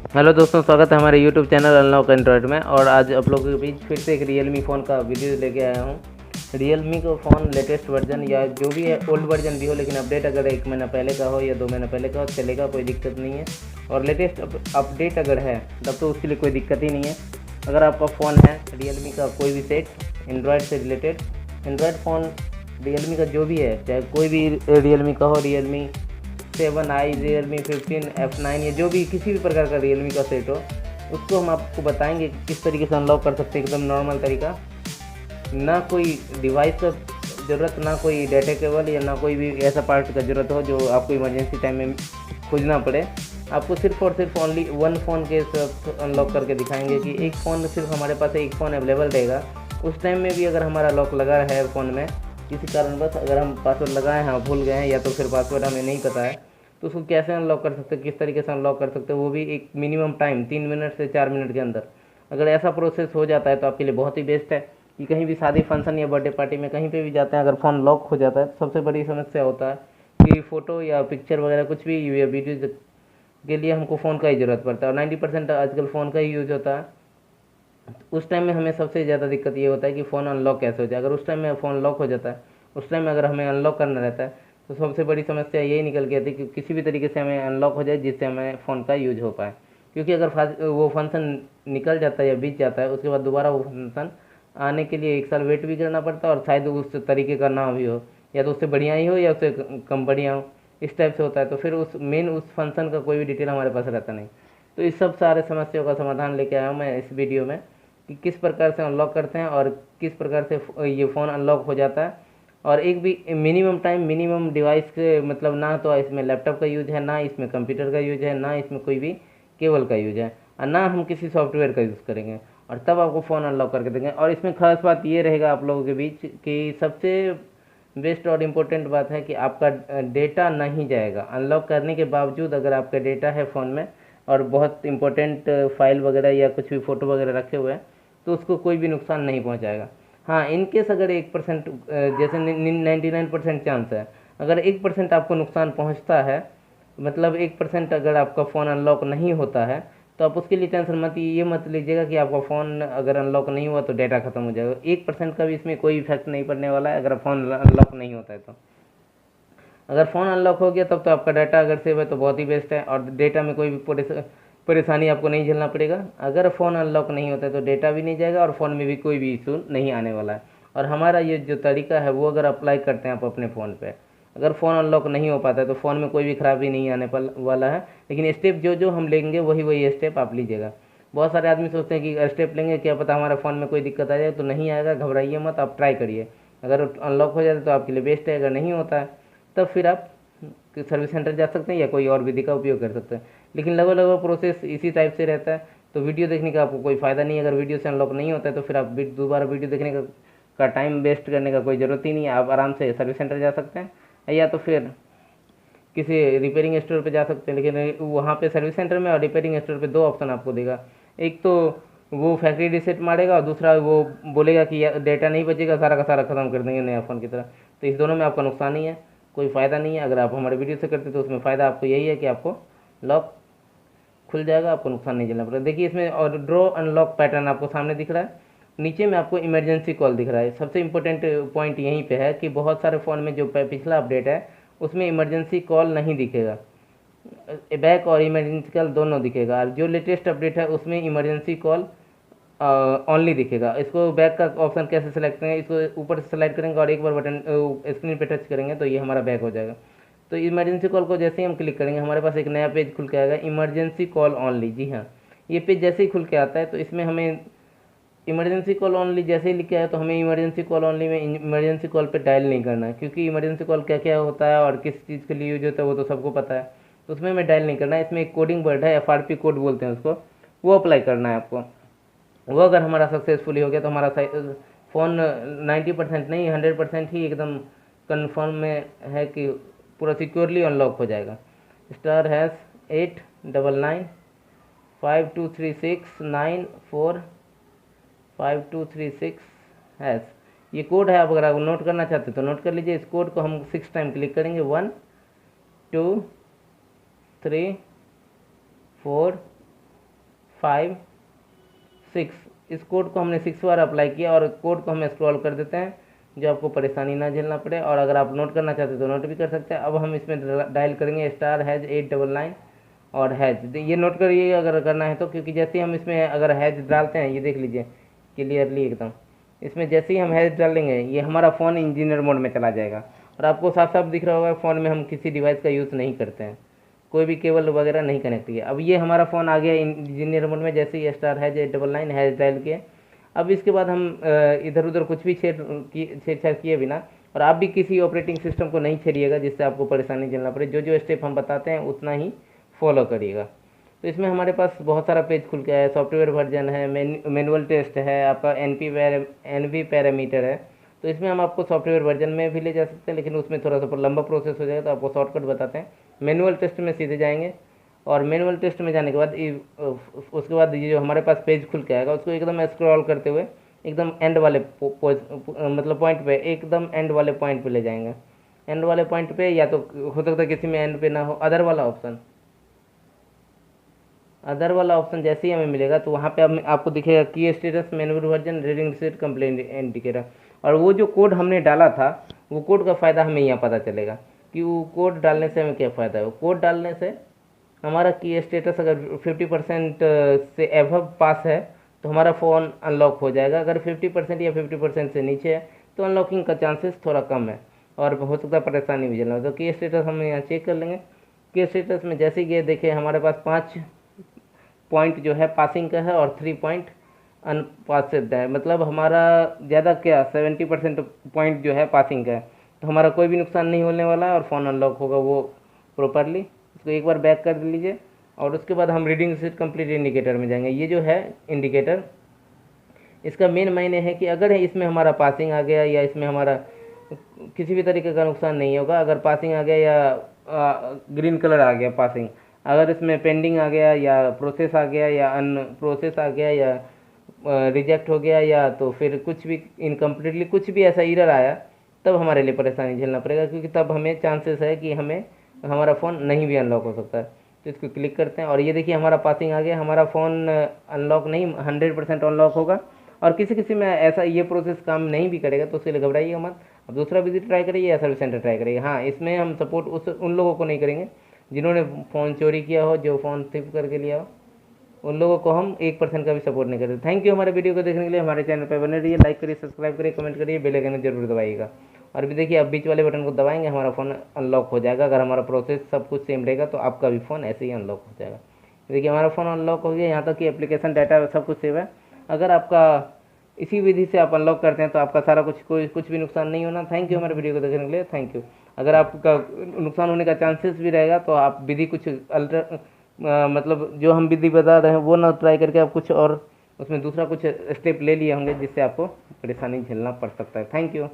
Hello दोस्तों, स्वागत है हमारे यूट्यूब चैनल अनलॉक एंड्रॉयड में। और आज आप लोगों के बीच फिर से एक रियलमी फ़ोन का वीडियो लेके आया हूँ। रियलमी का फ़ोन लेटेस्ट वर्जन या जो भी है, ओल्ड वर्जन भी हो, लेकिन अपडेट अगर 1 महीना पहले का हो या 2 महीना पहले का हो चलेगा, कोई दिक्कत नहीं है। और लेटेस्ट अपडेट अगर है तब तो उसके लिए कोई दिक्कत ही नहीं है। अगर आपका फ़ोन है रियलमी का कोई भी सेट एंड्रॉयड से रिलेटेड, एंड्रॉयड फ़ोन रियलमी का जो भी है, चाहे कोई भी रियलमी का हो, रियलमी 7i, रियलमी 15 F9 या जो भी किसी भी प्रकार का रियलमी का सेट हो, उसको हम आपको बताएंगे कि किस तरीके से अनलॉक कर सकते हैं। एकदम नॉर्मल तरीका, ना कोई डिवाइस का ज़रूरत, ना कोई डाटा केबल या ना कोई भी ऐसा पार्ट का ज़रूरत हो जो आपको इमरजेंसी टाइम में खोजना पड़े। आपको सिर्फ और सिर्फ ओनली वन फ़ोन के साथ अनलॉक करके दिखाएंगे कि एक फ़ोन, सिर्फ हमारे पास एक फ़ोन अवेलेबल रहेगा। उस टाइम में भी अगर हमारा लॉक लगा है फ़ोन में, किसी कारणवश अगर हम पासवर्ड लगाए हैं, भूल गए हैं, या तो फिर पासवर्ड हमें नहीं पता है, तो उसको कैसे अनलॉक कर सकते हैं, किस तरीके से अनलॉक कर सकते हैं, वो भी एक मिनिमम टाइम 3 मिनट से 4 मिनट के अंदर। अगर ऐसा प्रोसेस हो जाता है तो आपके लिए बहुत ही बेस्ट है कि कहीं भी शादी फंक्शन या बर्थडे पार्टी में कहीं पे भी जाते हैं, अगर फ़ोन लॉक हो जाता है तो सबसे बड़ी समस्या होता है कि फ़ोटो या पिक्चर वगैरह कुछ भी या वीडियो के लिए हमको फ़ोन का ही ज़रूरत पड़ता है। और 90% आजकल फ़ोन का ही यूज़ होता है। उस टाइम में हमें सबसे ज़्यादा दिक्कत ये होता है कि फ़ोन अनलॉक कैसे हो जाए। अगर उस टाइम में फ़ोन लॉक हो जाता है, उस टाइम में अगर हमें अनलॉक करना रहता है, तो सबसे बड़ी समस्या यही निकल के आती है कि किसी भी तरीके से हमें अनलॉक हो जाए जिससे हमें फ़ोन का यूज हो पाए। क्योंकि अगर वो फंक्शन निकल जाता है या बीत जाता है, उसके बाद दोबारा वो फंक्शन आने के लिए 1 साल वेट भी करना पड़ता है, और शायद उस तरीके का ना भी हो, या तो उससे बढ़िया ही हो या उससे कम बढ़िया हो, इस टाइप से होता है। तो फिर उस फंक्शन का कोई भी डिटेल हमारे पास रहता नहीं। तो इस सब सारे समस्याओं का समाधान लेके आया हूँ मैं इस वीडियो में कि किस प्रकार से अनलॉक करते हैं और किस प्रकार से ये फ़ोन अनलॉक हो जाता है। और एक भी मिनिमम टाइम, मिनिमम डिवाइस के मतलब, ना तो इसमें लैपटॉप का यूज है, ना इसमें कंप्यूटर का यूज है, ना इसमें कोई भी केबल का यूज है, और ना हम किसी सॉफ्टवेयर का यूज़ करेंगे, और तब आपको फ़ोन अनलॉक करके देंगे। और इसमें खास बात ये रहेगा आप लोगों के बीच कि सबसे बेस्ट और इम्पोर्टेंट बात है कि आपका डेटा नहीं जाएगा। अनलॉक करने के बावजूद अगर आपका डेटा है फ़ोन में और बहुत इंपॉर्टेंट फाइल वगैरह या कुछ भी फ़ोटो वगैरह रखे हुए हैं, तो उसको कोई भी नुकसान नहीं पहुंचाएगा। हाँ, इनकेस अगर 1%, जैसे 99% चांस है, अगर 1% आपको नुकसान पहुंचता है, मतलब 1% अगर आपका फ़ोन अनलॉक नहीं होता है, तो आप उसके लिए टेंशन ये मत लीजिएगा कि आपका फ़ोन अगर अनलॉक नहीं हुआ तो डेटा ख़त्म हो जाएगा। 1% का भी इसमें कोई इफेक्ट नहीं पड़ने वाला है अगर फ़ोन अनलॉक नहीं होता है तो। अगर फ़ोन अनलॉक हो गया तब तो आपका डाटा अगर सेव है तो बहुत ही बेस्ट है, और डेटा में कोई भी परेशानी आपको नहीं झेलना पड़ेगा। अगर फ़ोन अनलॉक नहीं होता है तो डेटा भी नहीं जाएगा और फ़ोन में भी कोई भी इशू नहीं आने वाला है। और हमारा ये जो तरीका है वो अगर अप्लाई करते हैं आप अपने फ़ोन पे, अगर फ़ोन अनलॉक नहीं हो पाता है तो फ़ोन में कोई भी खराबी नहीं आने वाला है। लेकिन स्टेप जो जो हम लेंगे वही वही स्टेप आप लीजिएगा। बहुत सारे आदमी सोचते हैं कि स्टेप लेंगे, क्या पता हमारे फ़ोन में कोई दिक्कत आ जाए। तो नहीं आएगा, घबराइए मत, आप ट्राई करिए। अगर अनलॉक हो जाता है तो आपके लिए बेस्ट है, अगर नहीं होता है तब फिर आप सर्विस सेंटर जा सकते हैं या कोई और विधि का उपयोग कर सकते हैं। लेकिन लगभग लगभग प्रोसेस इसी टाइप से रहता है। तो वीडियो देखने का आपको कोई फ़ायदा नहीं है। अगर वीडियो से अनलॉक नहीं होता है तो फिर आप दोबारा वीडियो देखने का टाइम वेस्ट करने का कोई ज़रूरत ही नहीं है। आप आराम से सर्विस सेंटर जा सकते हैं या तो फिर किसी रिपेयरिंग स्टोर पे जा सकते हैं। लेकिन वहाँ पे सर्विस सेंटर में और रिपेयरिंग स्टोर पे दो ऑप्शन आपको देगा। एक तो वो फैक्ट्री रीसेट मारेगा, और दूसरा वो बोलेगा कि डेटा नहीं बचेगा, सारा का सारा ख़त्म कर देंगे नया फ़ोन की तरह। तो इस दोनों में आपका नुकसान ही है, कोई फ़ायदा नहीं है। अगर आप हमारे वीडियो से करते तो उसमें फ़ायदा आपको यही है कि आपको लॉक खुल जाएगा, आपको नुकसान नहीं झेलना पड़ेगा। देखिए इसमें और ड्रॉ अनलॉक पैटर्न आपको सामने दिख रहा है, नीचे में आपको इमरजेंसी कॉल दिख रहा है। सबसे इंपॉर्टेंट पॉइंट यहीं पे है कि बहुत सारे फ़ोन में जो पिछला अपडेट है उसमें इमरजेंसी कॉल नहीं दिखेगा, बैक और इमरजेंसी कॉल दोनों दिखेगा। और जो लेटेस्ट अपडेट है उसमें इमरजेंसी कॉल ओनली दिखेगा। इसको बैक का ऑप्शन कैसे सेलेक्ट करेंगे, इसको ऊपर से सेलेक्ट करेंगे और एक बार बटन स्क्रीन पे टच करेंगे तो ये हमारा बैक हो जाएगा। तो इमरजेंसी कॉल को जैसे ही हम क्लिक करेंगे हमारे पास एक नया पेज खुल के आएगा, इमरजेंसी कॉल ओनली। जी हाँ, ये पेज जैसे ही खुल के आता है तो इसमें हमें इमरजेंसी कॉल ओनली जैसे ही लिख के आया तो हमें इमरजेंसी कॉल ओनली में इमरजेंसी कॉल पे डायल नहीं करना है, क्योंकि इमरजेंसी कॉल क्या क्या होता है और किस चीज़ के लिए यूज होता है वो तो सबको पता है। तो उसमें हमें डायल नहीं करना है। इसमें एक कोडिंग वर्ड है, FRP कोड बोलते हैं उसको, वो अप्लाई करना है आपको। वो अगर हमारा सक्सेसफुली हो गया तो हमारा फ़ोन 90% नहीं 100% ही एकदम कन्फर्म में है कि पूरा सिक्योरली अनलॉक हो जाएगा। *#8995236945236#। ये कोड है, आप अगर आप नोट करना चाहते हैं तो नोट कर लीजिए। इस कोड को हम 6 टाइम क्लिक करेंगे, 1 2 3 4 6 इस कोड को हमने 6 बार अप्लाई किया और कोड को हम स्क्रॉल कर देते हैं जो आपको परेशानी ना झेलना पड़े। और अगर आप नोट करना चाहते हैं तो नोट भी कर सकते हैं। अब हम इसमें डायल करेंगे *#899 और हैज। ये नोट करिए अगर करना है तो, क्योंकि जैसे ही हम इसमें अगर हैज डालते हैं, ये देख लीजिए क्लियरली एकदम, इसमें जैसे ही हम हैज डालेंगे ये हमारा फ़ोन इंजीनियर मोड में चला जाएगा। और आपको साफ साफ दिख रहा होगा फ़ोन में हम किसी डिवाइस का यूज़ नहीं करते हैं, कोई भी केबल वगैरह नहीं कनेक्ट किया। अब ये हमारा फ़ोन आ गया इंजीनियर मोड में जैसे ही *#899 हैज डायल किए। अब इसके बाद हम इधर उधर कुछ भी छेड़छाड़ किए बिना, और आप भी किसी ऑपरेटिंग सिस्टम को नहीं छेड़िएगा जिससे आपको परेशानी झेलना पड़े। जो जो स्टेप हम बताते हैं उतना ही फॉलो करिएगा। तो इसमें हमारे पास बहुत सारा पेज खुल गया है, सॉफ्टवेयर वर्जन है, मैनुअल टेस्ट है, आपका NV पैरामीटर है। तो इसमें हम आपको सॉफ्टवेयर वर्जन में भी ले जा सकते हैं, लेकिन उसमें थोड़ा सा लंबा प्रोसेस हो जाएगा, तो आपको शॉर्टकट बताते हैं। मैनुअल टेस्ट में सीधे जाएंगे और मैनुअल टेस्ट में जाने के बाद उसके बाद ये जो हमारे पास पेज खुल के आएगा उसको एकदम स्क्रॉल करते हुए एकदम एंड वाले मतलब पॉइंट पे, एकदम एंड वाले पॉइंट पे ले जाएंगे। एंड वाले पॉइंट पे या तो हो सकता है किसी में एंड पे ना हो, अदर वाला ऑप्शन जैसे ही हमें मिलेगा तो वहाँ पे आपको दिखेगा की status manual version reading receipt complaint indicator. और वो जो कोड हमने डाला था वो कोड का फ़ायदा हमें यहाँ पता चलेगा कि वो कोड डालने से हमें क्या फ़ायदा है। वो कोड डालने से हमारा की स्टेटस अगर 50% से एबव पास है तो हमारा फ़ोन अनलॉक हो जाएगा। अगर 50% या 50% से नीचे है तो अनलॉकिंग का चांसेस थोड़ा कम है और हो सकता है परेशानी भी झेलना। तो की स्टेटस हम यहाँ चेक कर लेंगे। की स्टेटस में जैसे कि ये देखें हमारे पास 5 पॉइंट जो है पासिंग का है और 3 पॉइंट अनपासिड है। मतलब हमारा ज़्यादा क्या 70% पॉइंट जो है पासिंग का है, तो हमारा कोई भी नुकसान नहीं होने वाला है और फ़ोन अनलॉक होगा वो प्रॉपरली। इसको एक बार बैक कर लीजिए और उसके बाद हम रीडिंग रिसीट कंप्लीट इंडिकेटर में जाएंगे। ये जो है इंडिकेटर, इसका मेन मायने है कि अगर इसमें हमारा पासिंग आ गया या इसमें हमारा किसी भी तरीके का नुकसान नहीं होगा। अगर पासिंग आ गया या ग्रीन कलर आ गया पासिंग, अगर इसमें पेंडिंग आ गया या प्रोसेस आ गया या अनप्रोसेस आ गया या रिजेक्ट हो गया या तो फिर कुछ भी इनकम्प्लीटली कुछ भी ऐसा एरर आया, तब हमारे लिए परेशानी झेलना पड़ेगा, क्योंकि तब हमें चांसेस है कि हमारा फ़ोन नहीं भी अनलॉक हो सकता है। तो इसको क्लिक करते हैं और ये देखिए हमारा पासिंग आ गया। हमारा फ़ोन अनलॉक नहीं 100% अनलॉक होगा। और किसी किसी में ऐसा ये प्रोसेस काम नहीं भी करेगा तो उसके लिए घबराइएगा मत। अब दूसरा विजिट ट्राई करिए या सर्विस सेंटर ट्राई करिए। हाँ, इसमें हम सपोर्ट उन लोगों को नहीं करेंगे जिन्होंने फ़ोन चोरी किया हो, जो फ़ोन थिप करके लिया हो, उन लोगों को हम 1% का भी सपोर्ट नहीं करते। थैंक यू हमारे वीडियो को देखने के लिए। हमारे चैनल पर बने रहिए, लाइक करिए, सब्सक्राइब करिए, कमेंट करिए, बेल आइकन जरूर दबाइएगा। और भी देखिए अब बीच वाले बटन को दबाएंगे हमारा फ़ोन अनलॉक हो जाएगा। अगर हमारा प्रोसेस सब कुछ सेम रहेगा तो आपका भी फ़ोन ऐसे ही अनलॉक हो जाएगा। देखिए हमारा फ़ोन अनलॉक हो गया, यहाँ तक कि एप्लीकेशन डाटा सब कुछ सेव है। अगर आपका इसी विधि से आप अनलॉक करते हैं तो आपका सारा कुछ भी नुकसान नहीं होना। थैंक यू हमारे वीडियो को देखने के लिए, थैंक यू। अगर आपका नुकसान होने का चांसेस भी रहेगा तो आप विधि कुछ मतलब जो हम विधि बता रहे हैं वो ना ट्राई करके आप कुछ और उसमें दूसरा कुछ स्टेप ले लिए होंगे जिससे आपको परेशानी झेलना पड़ सकता है। Thank you.